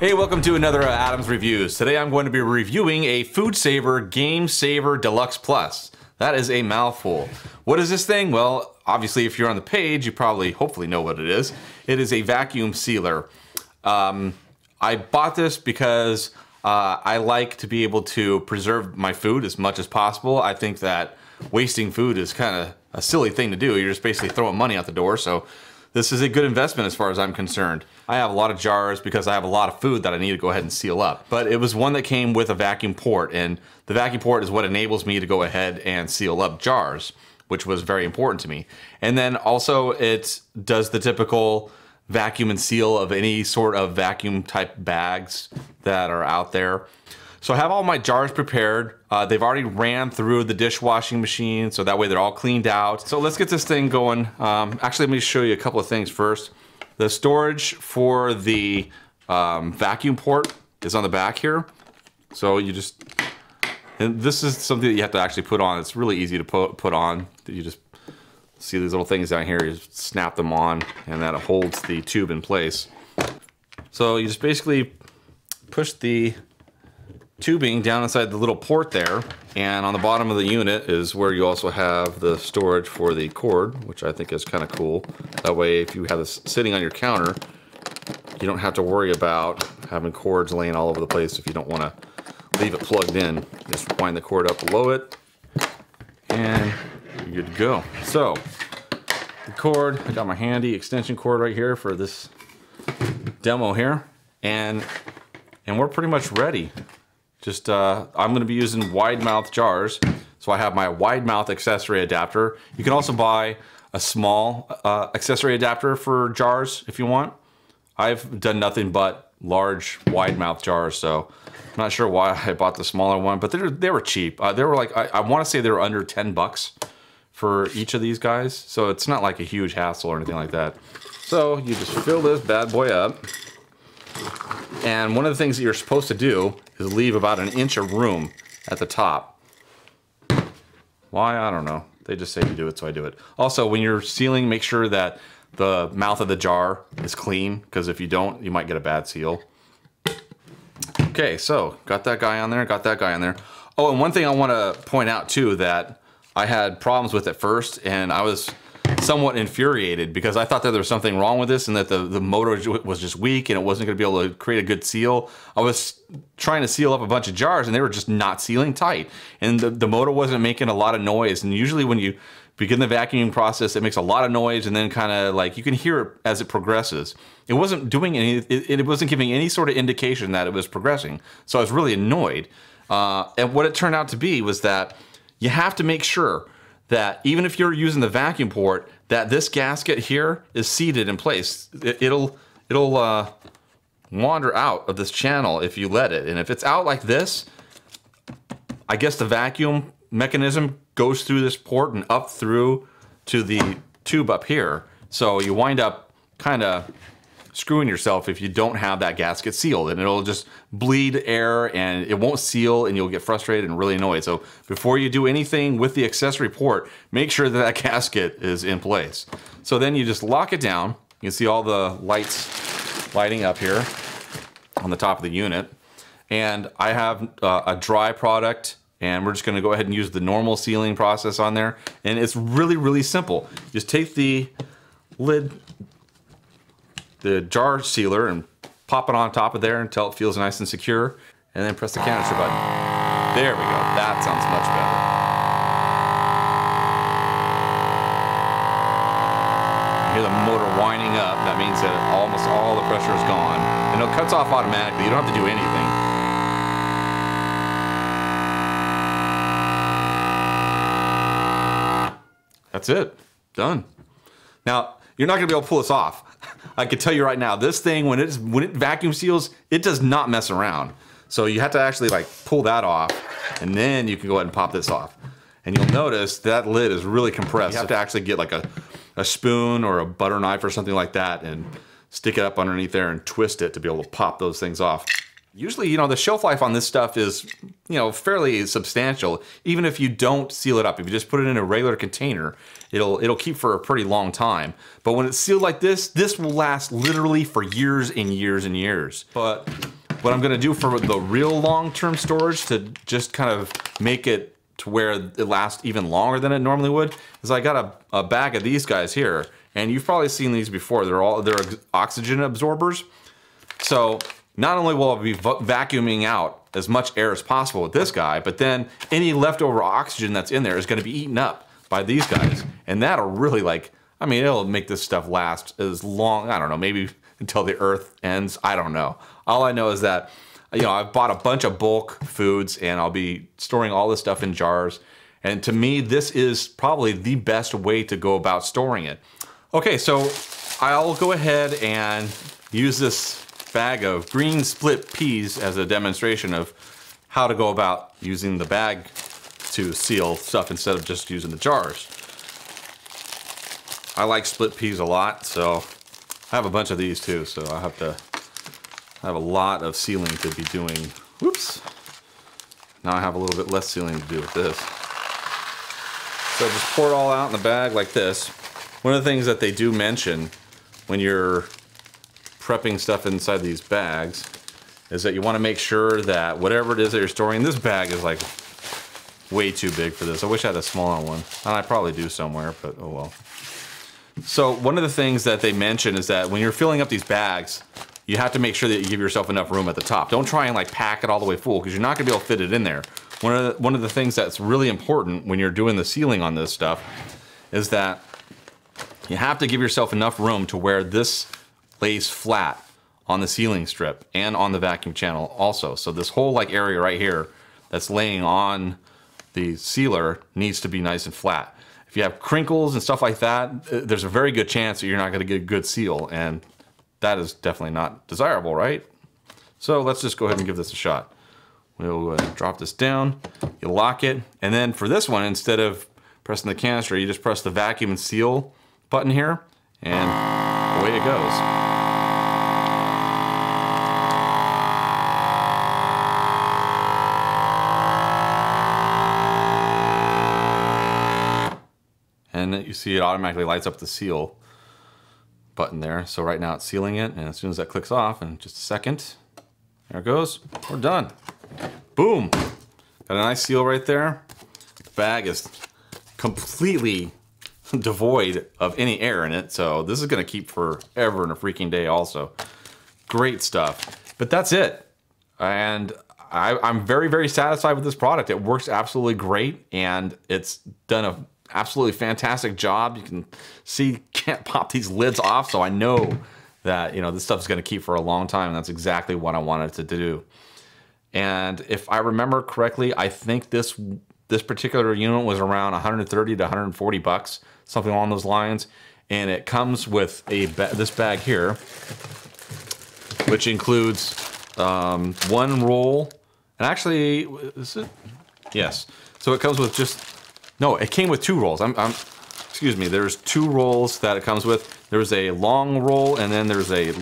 Hey, welcome to another Adam's Reviews. Today I'm going to be reviewing a FoodSaver GameSaver Deluxe Plus. That is a mouthful. What is this thing? Well, obviously if you're on the page, you probably, hopefully know what it is. It is a vacuum sealer. I bought this because I like to be able to preserve my food as much as possible. I think that wasting food is kind of a silly thing to do. You're just basically throwing money out the door. So this is a good investment as far as I'm concerned. I have a lot of jars because I have a lot of food that I need to go ahead and seal up. But it was one that came with a vacuum port, and the vacuum port is what enables me to go ahead and seal up jars, which was very important to me. And then also it does the typical vacuum and seal of any sort of vacuum type bags that are out there. So I have all my jars prepared. They've already ran through the dishwashing machine, so that way they're all cleaned out. So let's get this thing going. Actually, let me show you a couple of things first. The storage for the vacuum port is on the back here. So you just, and this is something that you have to actually put on. It's really easy to put on. You just see these little things down here, you just snap them on, and that holds the tube in place. So you just basically push the tubing down inside the little port there, and on the bottom of the unit is where you also have the storage for the cord, which I think is kind of cool. That way if you have this sitting on your counter, you don't have to worry about having cords laying all over the place if you don't want to leave it plugged in. Just wind the cord up below it and you're good to go. So the cord, I got my handy extension cord right here for this demo here, and we're pretty much ready. Just, I'm going to be using wide mouth jars, so I have my wide mouth accessory adapter. You can also buy a small accessory adapter for jars if you want. I've done nothing but large wide mouth jars, so I'm not sure why I bought the smaller one, but they were cheap. They were like, I want to say they were under 10 bucks for each of these guys, so it's not like a huge hassle or anything like that. So you just fill this bad boy up. And one of the things that you're supposed to do is leave about an inch of room at the top. Why? I don't know. They just say to do it, so I do it. Also, when you're sealing, make sure that the mouth of the jar is clean, because if you don't, you might get a bad seal. Okay, so got that guy on there, got that guy on there. Oh, and one thing I want to point out too that I had problems with at first, and I was somewhat infuriated because I thought that there was something wrong with this and that the motor was just weak and it wasn't going to be able to create a good seal. I was trying to seal up a bunch of jars and they were just not sealing tight, and the motor wasn't making a lot of noise. And usually when you begin the vacuuming process, it makes a lot of noise, and then kind of like you can hear it as it progresses. It wasn't doing any, it wasn't giving any sort of indication that it was progressing. So I was really annoyed. And what it turned out to be was that you have to make sure that even if you're using the vacuum port, that this gasket here is seated in place. It'll wander out of this channel if you let it. And if it's out like this, I guess the vacuum mechanism goes through this port and up through to the tube up here. So you wind up kind of screwing yourself if you don't have that gasket sealed, and it'll just bleed air and it won't seal, and you'll get frustrated and really annoyed. So before you do anything with the accessory port, make sure that that gasket is in place. So then you just lock it down. You can see all the lights lighting up here on the top of the unit. And I have a dry product, and we're just going to go ahead and use the normal sealing process on there. And it's really, really simple. Just take the lid, the jar sealer, and pop it on top of there until it feels nice and secure, and then press the canister button. There we go. That sounds much better. You hear the motor winding up. That means that almost all the pressure is gone, and it cuts off automatically. You don't have to do anything. That's it. Done. Now, you're not going to be able to pull this off. I can tell you right now, this thing, when it vacuum seals, it does not mess around. So you have to actually like pull that off, and then you can go ahead and pop this off. And you'll notice that lid is really compressed. You have to actually get like a spoon or a butter knife or something like that and stick it up underneath there and twist it to be able to pop those things off. Usually, you know, the shelf life on this stuff is, you know, fairly substantial. Even if you don't seal it up, if you just put it in a regular container, it'll keep for a pretty long time. But when it's sealed like this will last literally for years and years and years. But what I'm gonna do for the real long-term storage to just kind of make it to where it lasts even longer than it normally would is I got a bag of these guys here, and you've probably seen these before. They're oxygen absorbers. So not only will I be vacuuming out as much air as possible with this guy, but then any leftover oxygen that's in there is gonna be eaten up by these guys. And that'll really I mean, it'll make this stuff last as long, I don't know, maybe until the earth ends, I don't know. All I know is that, you know, I've bought a bunch of bulk foods and I'll be storing all this stuff in jars. And to me, this is probably the best way to go about storing it. Okay, so I'll go ahead and use this bag of green split peas as a demonstration of how to go about using the bag to seal stuff instead of just using the jars. I like split peas a lot, so I have a bunch of these too, so I have a lot of sealing to be doing. Whoops. Now I have a little bit less sealing to do with this. So just pour it all out in the bag like this. One of the things that they do mention when you're prepping stuff inside these bags is that you want to make sure that whatever it is that you're storing, this bag is like way too big for this. I wish I had a smaller one. And I probably do somewhere, but oh well. So one of the things that they mention is that when you're filling up these bags, you have to make sure that you give yourself enough room at the top. Don't try and like pack it all the way full because you're not gonna be able to fit it in there. One of the things that's really important when you're doing the sealing on this stuff is that you have to give yourself enough room to where this lays flat on the sealing strip and on the vacuum channel also. So this whole like area right here that's laying on the sealer needs to be nice and flat. If you have crinkles and stuff like that, there's a very good chance that you're not gonna get a good seal, and that is definitely not desirable, right? So let's just go ahead and give this a shot. We'll drop this down, you lock it, and then for this one, instead of pressing the canister, you just press the vacuum and seal button here, and away it goes. And you see it automatically lights up the seal button there. So right now it's sealing it, and as soon as that clicks off in just a second, there it goes, we're done. Boom, got a nice seal right there. The bag is completely devoid of any air in it, so this is gonna keep forever and a freaking day also. Great stuff, but that's it. And I'm very, very satisfied with this product. It works absolutely great, and it's done a absolutely fantastic job. You can see, can't pop these lids off, so I know that, you know, this stuff is going to keep for a long time, and that's exactly what I wanted to do. And if I remember correctly, I think this particular unit was around 130 to 140 bucks, something along those lines. And it comes with this bag here, which includes one roll, and actually, is it? Yes. So it comes with no, it came with two rolls. Excuse me, there's two rolls that it comes with. There's a long roll and then there's a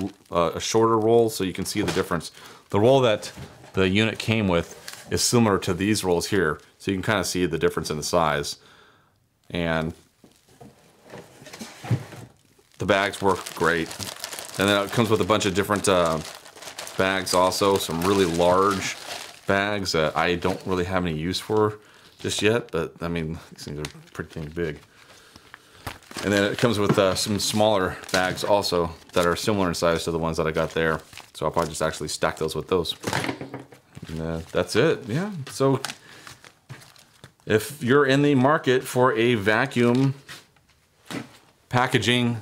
shorter roll, so you can see the difference. The roll that the unit came with is similar to these rolls here, so you can kind of see the difference in the size. And the bags work great. And then it comes with a bunch of different bags also, some really large bags that I don't really have any use for just yet, but I mean, these things are pretty dang big. And then it comes with some smaller bags also that are similar in size to the ones that I got there. So I'll probably just actually stack those with those. And that's it, yeah. So if you're in the market for a vacuum packaging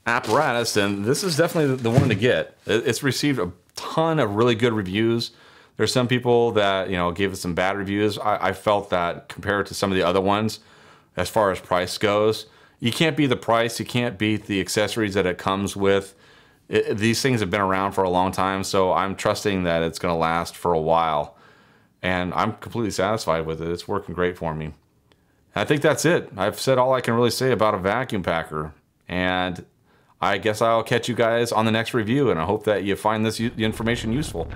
apparatus, then this is definitely the one to get. It's received a ton of really good reviews. There's some people that, you know, gave us some bad reviews. I felt that compared to some of the other ones, as far as price goes, you can't beat the price, you can't beat the accessories that it comes with. These things have been around for a long time, so I'm trusting that it's gonna last for a while. And I'm completely satisfied with it. It's working great for me. I think that's it. I've said all I can really say about a vacuum packer. And I guess I'll catch you guys on the next review, and I hope that you find this information useful.